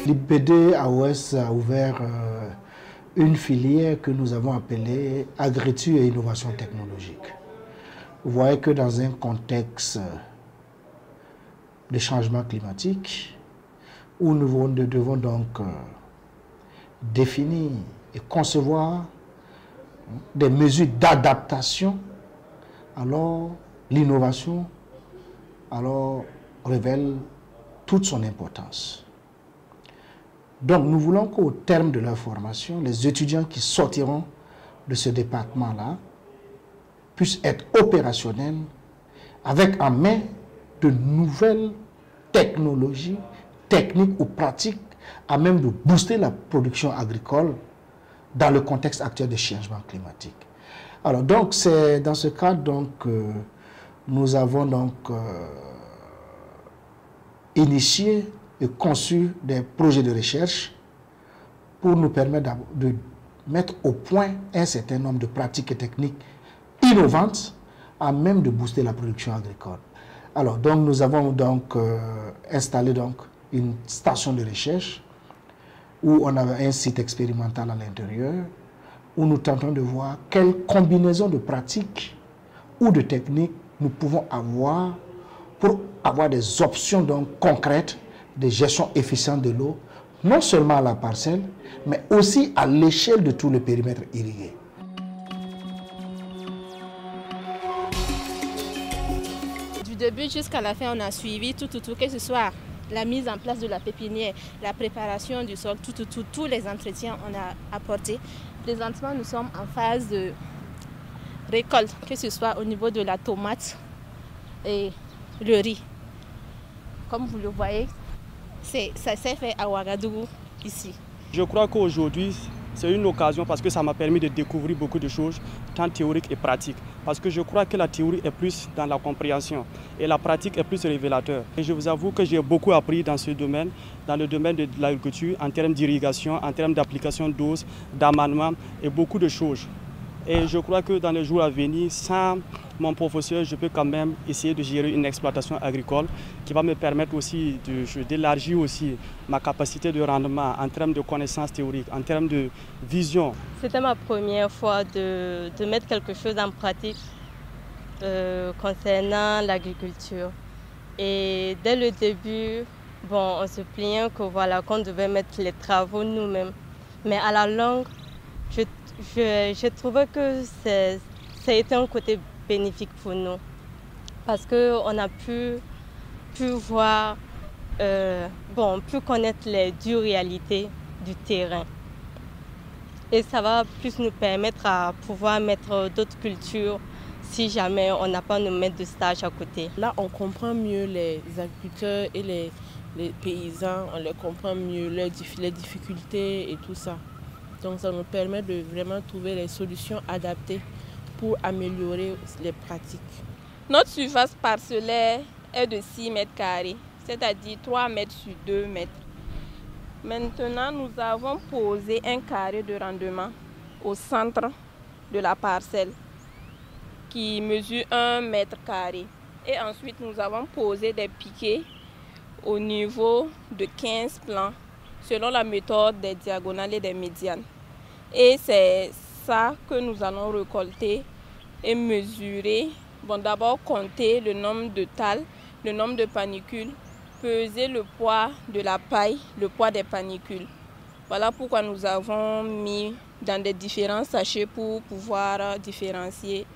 L'IPD AOS a ouvert une filière que nous avons appelée Agriculture et Innovation Technologique. Vous voyez que dans un contexte de changement climatique, où nous devons donc définir et concevoir des mesures d'adaptation, alors l'innovation révèle toute son importance. Donc nous voulons qu'au terme de leur formation, les étudiants qui sortiront de ce département-là puissent être opérationnels avec en main de nouvelles technologies, techniques ou pratiques à même de booster la production agricole dans le contexte actuel des changements climatiques. Alors donc c'est dans ce cadre donc nous avons donc initié et conçu des projets de recherche pour nous permettre de mettre au point un certain nombre de pratiques et techniques innovantes à même de booster la production agricole. Alors donc nous avons donc installé donc une station de recherche où on avait un site expérimental à l'intérieur où nous tentons de voir quelle combinaison de pratiques ou de techniques nous pouvons avoir pour avoir des options donc concrètes de gestion efficiente de l'eau, non seulement à la parcelle, mais aussi à l'échelle de tout le périmètre irrigué. Du début jusqu'à la fin, on a suivi tout, que ce soit la mise en place de la pépinière, la préparation du sol, tous les entretiens on a apportés. Présentement, nous sommes en phase de récolte, que ce soit au niveau de la tomate et le riz. Comme vous le voyez, ça s'est fait à Ouagadougou, ici. Je crois qu'aujourd'hui, c'est une occasion parce que ça m'a permis de découvrir beaucoup de choses, tant théoriques et pratiques. Parce que je crois que la théorie est plus dans la compréhension et la pratique est plus révélateur. Et je vous avoue que j'ai beaucoup appris dans ce domaine, dans le domaine de l'agriculture, en termes d'irrigation, en termes d'application d'eau, d'amendement et beaucoup de choses. Et je crois que dans les jours à venir, sans mon professeur, je peux quand même essayer de gérer une exploitation agricole qui va me permettre aussi d'élargir aussi ma capacité de rendement en termes de connaissances théoriques, en termes de vision. C'était ma première fois de mettre quelque chose en pratique concernant l'agriculture. Et dès le début, bon, on se plaignait qu'on devait mettre les travaux nous-mêmes. Mais à la longue, je trouvais que ça a été un côté bénéfique pour nous parce qu'on a pu voir, pu connaître les dures réalités du terrain. Et ça va plus nous permettre à pouvoir mettre d'autres cultures si jamais on n'a pas nos maîtres de stage à côté. Là, on comprend mieux les agriculteurs et les paysans, on les comprend mieux, les difficultés et tout ça. Donc ça nous permet de vraiment trouver les solutions adaptées pour améliorer les pratiques. Notre surface parcellaire est de 6 mètres carrés, c'est-à-dire 3 mètres sur 2 mètres. Maintenant, nous avons posé un carré de rendement au centre de la parcelle qui mesure 1 mètre carré. Et ensuite, nous avons posé des piquets au niveau de 15 plans selon la méthode des diagonales et des médianes. Et c'est ça que nous allons récolter et mesurer. Bon, d'abord compter le nombre de talles, le nombre de panicules, peser le poids de la paille, le poids des panicules. Voilà pourquoi nous avons mis dans des différents sachets pour pouvoir différencier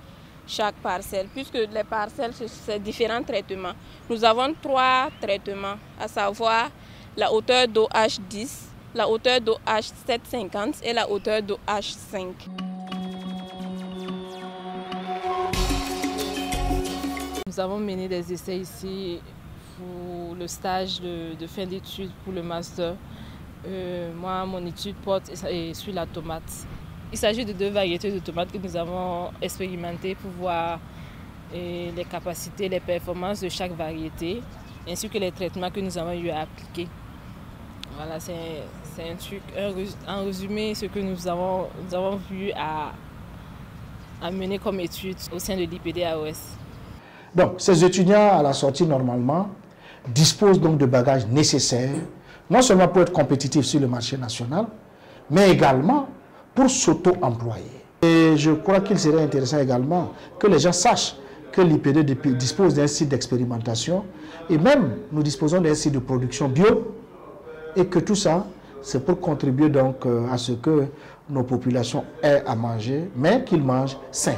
chaque parcelle. Puisque les parcelles, c'est différents traitements. Nous avons 3 traitements, à savoir la hauteur d'OH10, la hauteur d'OH750 et la hauteur d'OH5. Nous avons mené des essais ici pour le stage de fin d'études pour le master. Moi, mon étude porte sur la tomate. Il s'agit de 2 variétés de tomates que nous avons expérimentées pour voir les capacités, les performances de chaque variété, ainsi que les traitements que nous avons eu à appliquer. Voilà, c'est un truc, en résumé, ce que nous avons vu à mener comme études au sein de l'IPD AOS. Donc, ces étudiants, à la sortie, normalement, disposent donc de bagages nécessaires non seulement pour être compétitif sur le marché national, mais également pour s'auto-employer. Et je crois qu'il serait intéressant également que les gens sachent que l'IPD dispose d'un site d'expérimentation et même nous disposons d'un site de production bio et que tout ça, c'est pour contribuer donc à ce que nos populations aient à manger, mais qu'ils mangent sain.